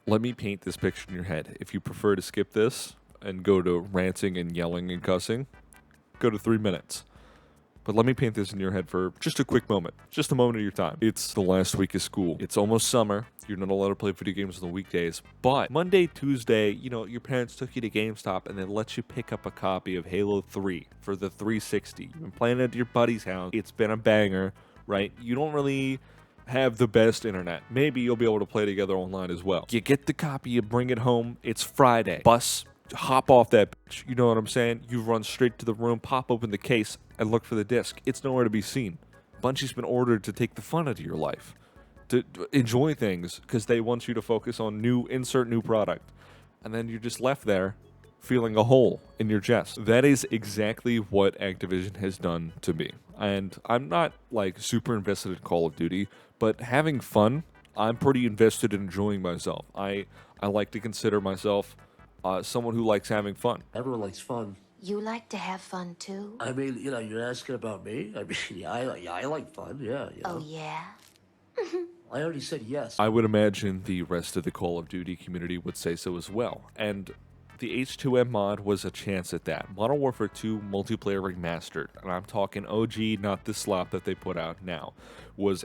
let me paint this picture in your head. If you prefer to skip this and go to ranting and yelling and cussing, go to 3 minutes. But let me paint this in your head for just a quick moment. Just a moment of your time. It's the last week of school. It's almost summer. You're not allowed to play video games on the weekdays. But Monday, Tuesday, your parents took you to GameStop and they let you pick up a copy of Halo 3 for the 360. You've been playing it at your buddy's house. It's been a banger, right? You don't really have the best internet. Maybe you'll be able to play together online as well. You get the copy, you bring it home. It's Friday. Bus, hop off that bitch. You know what I'm saying? You run straight to the room, pop open the case, and look for the disc. It's nowhere to be seen. Bungie's been ordered to take the fun out of your life, to enjoy things, because they want you to focus on insert new product. And then you're just left there feeling a hole in your chest. That is exactly what Activision has done to me. And I'm not like super invested in Call of Duty, but having fun, I'm pretty invested in enjoying myself. I like to consider myself someone who likes having fun. Everyone likes fun. You like to have fun too? I mean, you're asking about me? I mean, yeah, I like fun, yeah. Oh, yeah? I already said yes. I would imagine the rest of the Call of Duty community would say so as well. And the H2M mod was a chance at that. Modern Warfare 2 Multiplayer Remastered, and I'm talking OG, not the slop that they put out now, was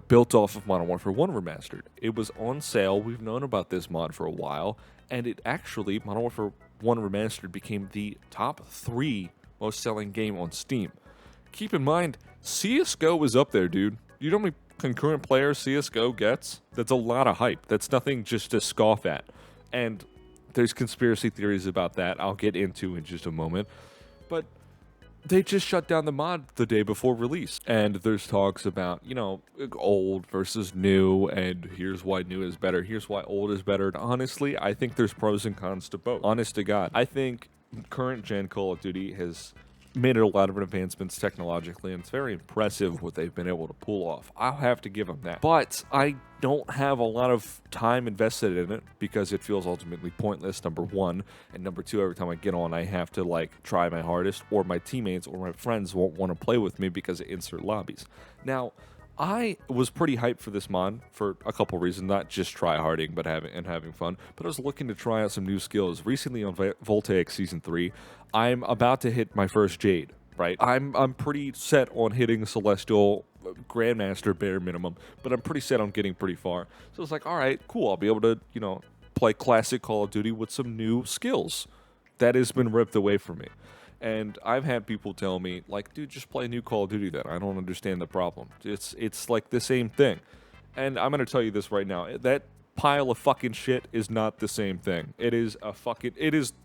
built off of Modern Warfare 1 Remastered. It was on sale. We've known about this mod for a while, and it actually, Modern Warfare 1 Remastered became the top 3 most selling game on Steam. Keep in mind, CSGO is up there, dude. You know how many concurrent players CSGO gets? That's a lot of hype. That's nothing just to scoff at. And there's conspiracy theories about that I'll get into in just a moment. But they just shut down the mod the day before release. And there's talks about, old versus new, and here's why new is better, here's why old is better. And honestly, I think there's pros and cons to both. Honest to God. I think current gen Call of Duty has made a lot of advancements technologically, and it's very impressive what they've been able to pull off. I'll have to give them that. But I don't have a lot of time invested in it because it feels ultimately pointless, number one. And number two, every time I get on, I have to try my hardest, or my teammates or my friends won't want to play with me because of insert lobbies. Now, I was pretty hyped for this mod for a couple reasons, not just tryharding, but having fun. But I was looking to try out some new skills. Recently on Voltaic Season 3, I'm about to hit my first Jade, right? I'm pretty set on hitting Celestial Grandmaster bare minimum, but I'm pretty set on getting pretty far. So it's like, all right, cool. I'll be able to, play classic Call of Duty with some new skills. That has been ripped away from me. And I've had people tell me, dude, just play new Call of Duty then. I don't understand the problem. It's like the same thing. And I'm going to tell you this right now. That pile of fucking shit is not the same thing. It is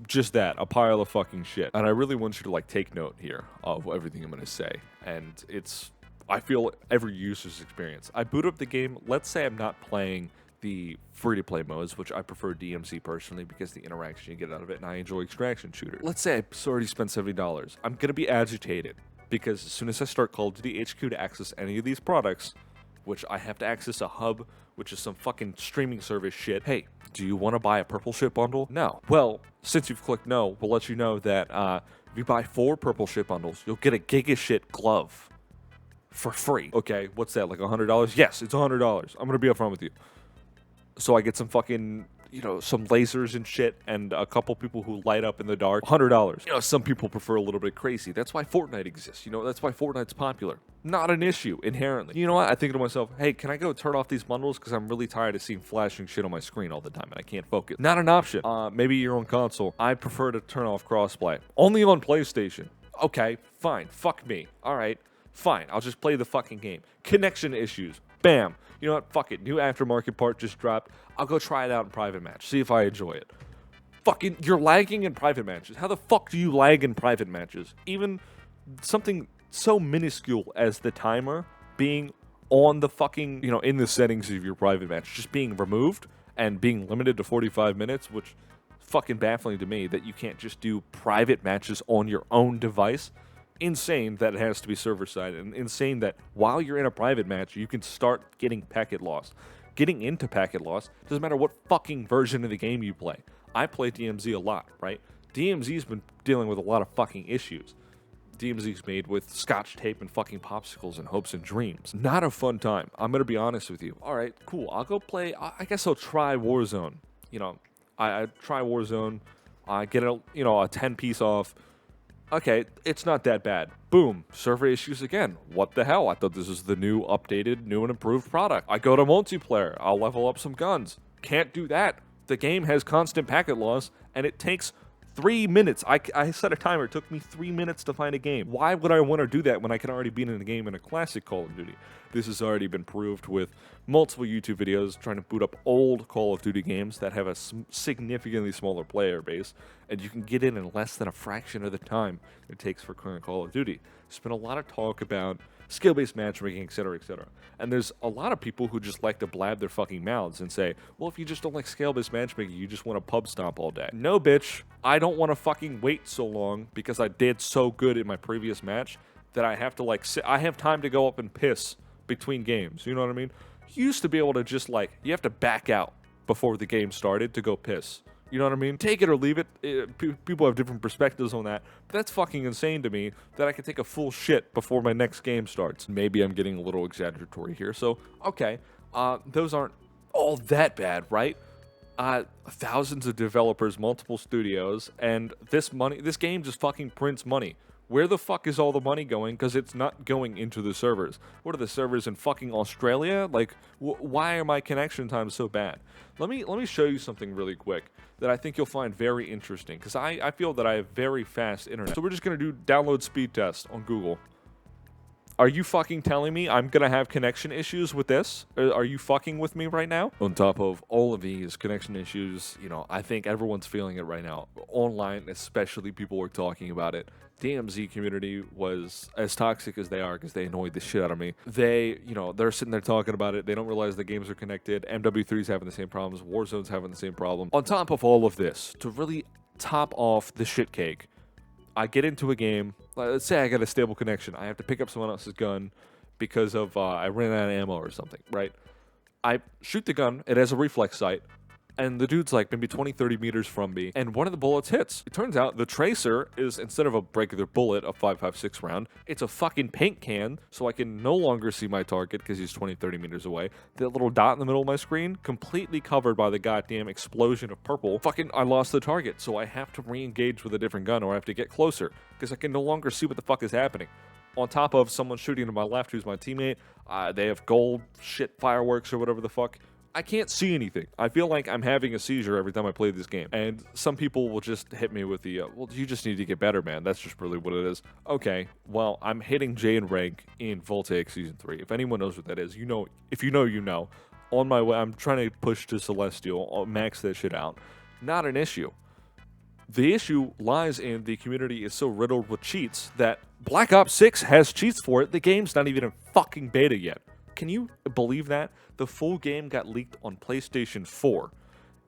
just that, a pile of fucking shit. And I really want you to take note here of everything I'm going to say. And I feel every user's experience. I boot up the game. Let's say I'm not playing the free-to-play modes, which I prefer DMC personally because the interaction you get out of it, and I enjoy extraction shooters. Let's say I already spent $70. I'm going to be agitated because as soon as I start Call of Duty HQ to access any of these products, which I have to access a hub, which is some fucking streaming service shit. Hey, do you want to buy a purple ship bundle? No. Well, since you've clicked no, we'll let you know that if you buy 4 purple ship bundles, you'll get a Giga Shit glove for free. Okay, what's that, $100? Yes, it's $100. I'm going to be upfront with you. So I get some fucking, some lasers and shit, and a couple people who light up in the dark. $100. Some people prefer a little bit crazy. That's why Fortnite exists. That's why Fortnite's popular. Not an issue, inherently. You know what? I think to myself, hey, can I go turn off these bundles? Because I'm really tired of seeing flashing shit on my screen all the time, and I can't focus. Not an option. Maybe your own console. I prefer to turn off crossplay. Only on PlayStation. Okay, fine. Fuck me. All right, fine. I'll just play the fucking game. Connection issues. Bam. You know what? Fuck it. New aftermarket part just dropped. I'll go try it out in private match. See if I enjoy it. Fucking, you're lagging in private matches. How the fuck do you lag in private matches? Even something so minuscule as the timer being on the fucking, in the settings of your private match, just being removed and being limited to 45 minutes, which fucking baffling to me that you can't just do private matches on your own device. Insane that it has to be server-side, and insane that while you're in a private match, you can start getting packet loss. Getting into packet loss doesn't matter what fucking version of the game you play. I play DMZ a lot, right? DMZ's been dealing with a lot of fucking issues. DMZ's made with scotch tape and fucking popsicles and hopes and dreams. Not a fun time. I'm going to be honest with you. All right, cool. I'll go play. I guess I'll try Warzone. I try Warzone, I get a 10-piece off. Okay, it's not that bad. Boom, server issues again. What the hell? I thought this was the new updated, new and improved product. I go to multiplayer, I'll level up some guns. Can't do that. The game has constant packet loss, and it takes 3 minutes. I set a timer. It took me 3 minutes to find a game. Why would I want to do that when I can already be in a game in a classic Call of Duty? This has already been proved with multiple YouTube videos trying to boot up old Call of Duty games that have a significantly smaller player base, and you can get in less than a fraction of the time it takes for current Call of Duty. There's been a lot of talk about skill-based matchmaking, etc., etc. And there's a lot of people who just like to blab their fucking mouths and say, well, if you just don't like skill-based matchmaking, you just want to pub stomp all day. No, bitch. I don't want to fucking wait so long because I did so good in my previous match that I have to, I have time to go up and piss between games. You know what I mean? You used to be able to just, you have to back out before the game started to go piss. You know what I mean? Take it or leave it. People have different perspectives on that. But that's fucking insane to me that I can take a full shit before my next game starts. Maybe I'm getting a little exaggeratory here. So, okay. Those aren't all that bad, right? Thousands of developers, multiple studios, and this game just fucking prints money. Where the fuck is all the money going? Because it's not going into the servers. What are the servers in fucking Australia? Why are my connection times so bad? Let me show you something really quick that I think you'll find very interesting. Because I feel that I have very fast internet. So we're just going to do download speed test on Google. Are you fucking telling me I'm going to have connection issues with this? Are you fucking with me right now? On top of all of these connection issues, I think everyone's feeling it right now. Online, especially, people were talking about it. DMZ community was as toxic as they are because they annoyed the shit out of me. They're sitting there talking about it. They don't realize the games are connected. MW3's having the same problems. Warzone's having the same problem. On top of all of this, to really top off the shit cake, I get into a game. Let's say I got a stable connection. I have to pick up someone else's gun because of I ran out of ammo or something, right? I shoot the gun. It has a reflex sight. And the dude's maybe 20, 30 meters from me, and one of the bullets hits. It turns out the tracer is, instead of a regular bullet, a 5.56 round, it's a fucking paint can, so I can no longer see my target because he's 20, 30 meters away. That little dot in the middle of my screen, completely covered by the goddamn explosion of purple. I lost the target, so I have to re-engage with a different gun, or I have to get closer, because I can no longer see what the fuck is happening. On top of someone shooting to my left who's my teammate, they have gold shit fireworks or whatever the fuck. I can't see anything. I feel like I'm having a seizure every time I play this game. And some people will just hit me with the, well, you just need to get better, man. That's just really what it is. Okay, well, I'm hitting J in rank in Voltaic Season 3. If anyone knows what that is, you know. If you know, you know. On my way, I'm trying to push to Celestial. I'll max that shit out. Not an issue. The issue lies in the community is so riddled with cheats that Black Ops 6 has cheats for it. The game's not even in fucking beta yet. Can you believe that? The full game got leaked on PlayStation 4.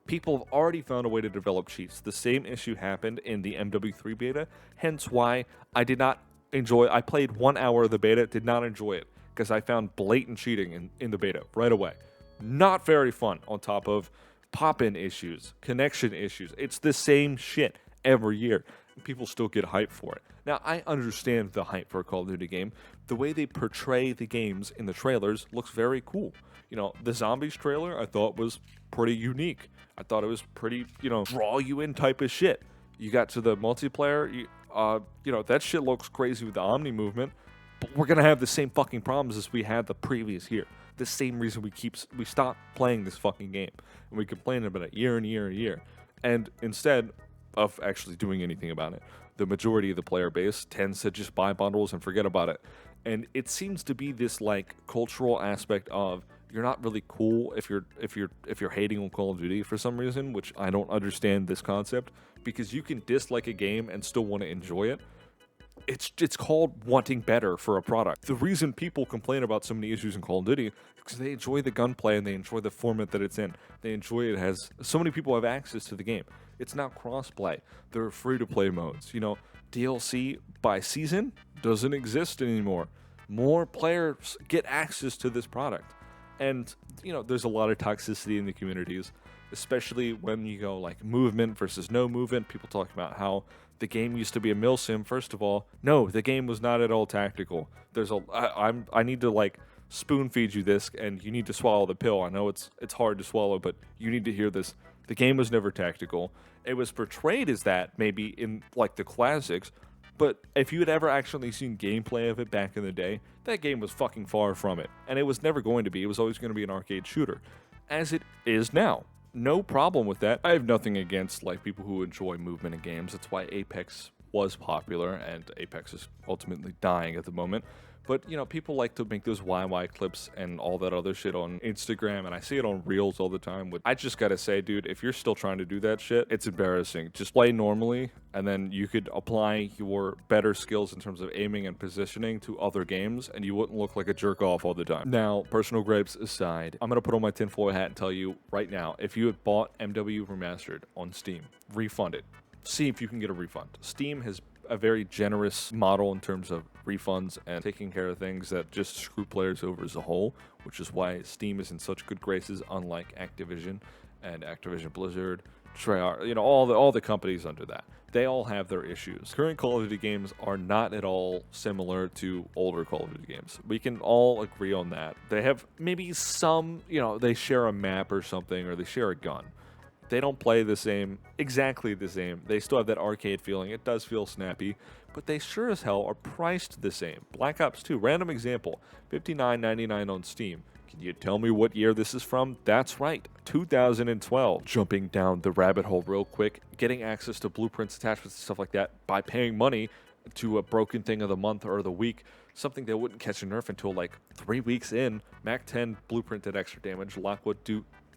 People have already found a way to develop cheats. The same issue happened in the MW3 beta, hence why I did not enjoy. I played 1 hour of the beta, did not enjoy it, because I found blatant cheating in the beta right away. Not very fun, on top of pop-in issues, connection issues. It's the same shit every year. People still get hype for it. Now, I understand the hype for a Call of Duty game. The way they portray the games in the trailers looks very cool. The Zombies trailer I thought was pretty unique. I thought it was pretty, draw you in type of shit. You got to the multiplayer, that shit looks crazy with the Omni movement, but we're going to have the same fucking problems as we had the previous year. The same reason we stopped playing this fucking game. And we complain about it year and year and year. And instead of actually doing anything about it, the majority of the player base tends to just buy bundles and forget about it. And it seems to be this cultural aspect of you're not really cool if you're hating on Call of Duty for some reason, which I don't understand this concept, because you can dislike a game and still want to enjoy it. It's called wanting better for a product. The reason people complain about so many issues in Call of Duty is because they enjoy the gunplay and they enjoy the format that it's in. They enjoy it as so many people have access to the game. It's now cross-play. There are free-to-play modes. DLC by season doesn't exist anymore. More players get access to this product. And, there's a lot of toxicity in the communities, especially when you go movement versus no movement. People talk about how the game used to be a milsim. First of all, no, the game was not at all tactical. I need to spoon feed you this, and you need to swallow the pill. I know it's hard to swallow, but you need to hear this. The game was never tactical. It was portrayed as that maybe in like the classics, but if you had ever actually seen gameplay of it back in the day, that game was fucking far from it. And it was never going to be. It was always going to be an arcade shooter, as it is now. No problem with that. I have nothing against like people who enjoy movement in games. That's why Apex was popular, and Apex is ultimately dying at the moment. But, you know, people like to make those YY clips and all that other shit on Instagram, and I see it on Reels all the time. I just gotta say, dude, if you're still trying to do that shit, it's embarrassing. Just play normally, and then you could apply your better skills in terms of aiming and positioning to other games, and you wouldn't look like a jerk off all the time. Now, personal gripes aside, I'm gonna put on my tinfoil hat and tell you right now, if you had bought MW Remastered on Steam, refund it. See if you can get a refund. Steam has a very generous model in terms of refunds and taking care of things that just screw players over as a whole, which is why Steam is in such good graces, unlike Activision and Activision Blizzard, Treyarch, you know, all the companies under that. They all have their issues. Current Call of Duty games are not at all similar to older Call of Duty games. We can all agree on that. They have maybe some, you know, they share a map or something, or they share a gun. They don't play the same, exactly the same. They still have that arcade feeling. It does feel snappy, but they sure as hell are priced the same. Black Ops 2, random example, $59.99 on Steam. Can you tell me what year this is from? That's right, 2012. Jumping down the rabbit hole real quick, getting access to blueprints, attachments, and stuff like that by paying money to a broken thing of the month or the week, something that wouldn't catch a nerf until like 3 weeks in. Mac 10 blueprint did extra damage, Lockwood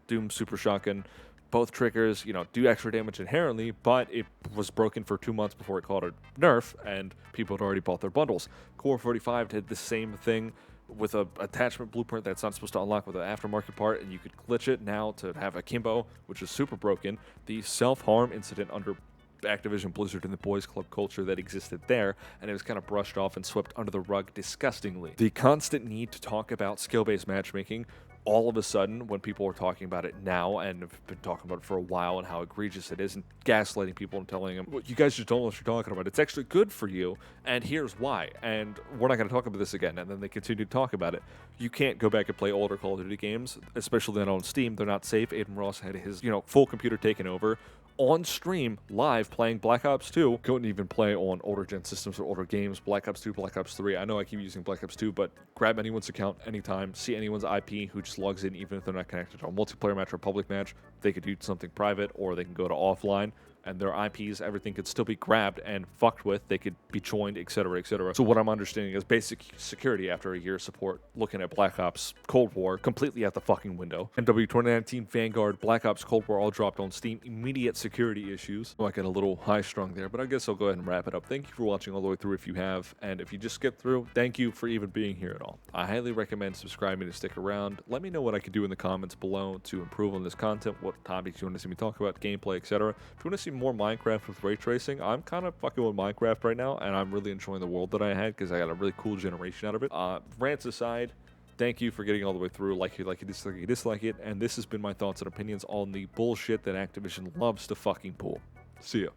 Doom Super Shotgun, both triggers, you know, do extra damage inherently, but it was broken for 2 months before it caught a nerf, and people had already bought their bundles. Core 45 did the same thing with a attachment blueprint that's not supposed to unlock with an aftermarket part, and you could glitch it now to have akimbo, which is super broken. The self-harm incident under Activision Blizzard and the boys club culture that existed there, and it was kind of brushed off and swept under the rug disgustingly. The constant need to talk about skill-based matchmaking, all of a sudden, when people are talking about it now and have been talking about it for a while and how egregious it is, and gaslighting people and telling them, well, you guys just don't know what you're talking about. It's actually good for you, and here's why. And we're not going to talk about this again. And then they continue to talk about it. You can't go back and play older Call of Duty games, especially not on Steam. They're not safe. Aiden Ross had his, full computer taken over on stream, live, playing Black Ops 2. Couldn't even play on older gen systems or older games. Black Ops 2, Black Ops 3. I know I keep using Black Ops 2, but grab anyone's account anytime, see anyone's IP who just logs in, even if they're not connected to a multiplayer match or a public match. They could do something private, or they can go to offline, and their IPs, everything could still be grabbed and fucked with. They could be joined, etc., etc. So what I'm understanding is basic security after a year of support, looking at Black Ops Cold War, completely out the fucking window. MW 2019, Vanguard, Black Ops Cold War all dropped on Steam. Immediate security issues. Oh, I got a little high-strung there, but I guess I'll go ahead and wrap it up. Thank you for watching all the way through if you have, and if you just skipped through, thank you for even being here at all. I highly recommend subscribing to stick around. Let me know what I can do in the comments below to improve on this content, what topics you want to see me talk about, gameplay, etc. If you want to see more Minecraft with ray tracing, I'm kind of fucking with Minecraft right now, and I'm really enjoying the world that I had because I got a really cool generation out of it. Rants aside, thank you for getting all the way through. Like you dislike it, and this has been my thoughts and opinions on the bullshit that Activision loves to fucking pull. See ya.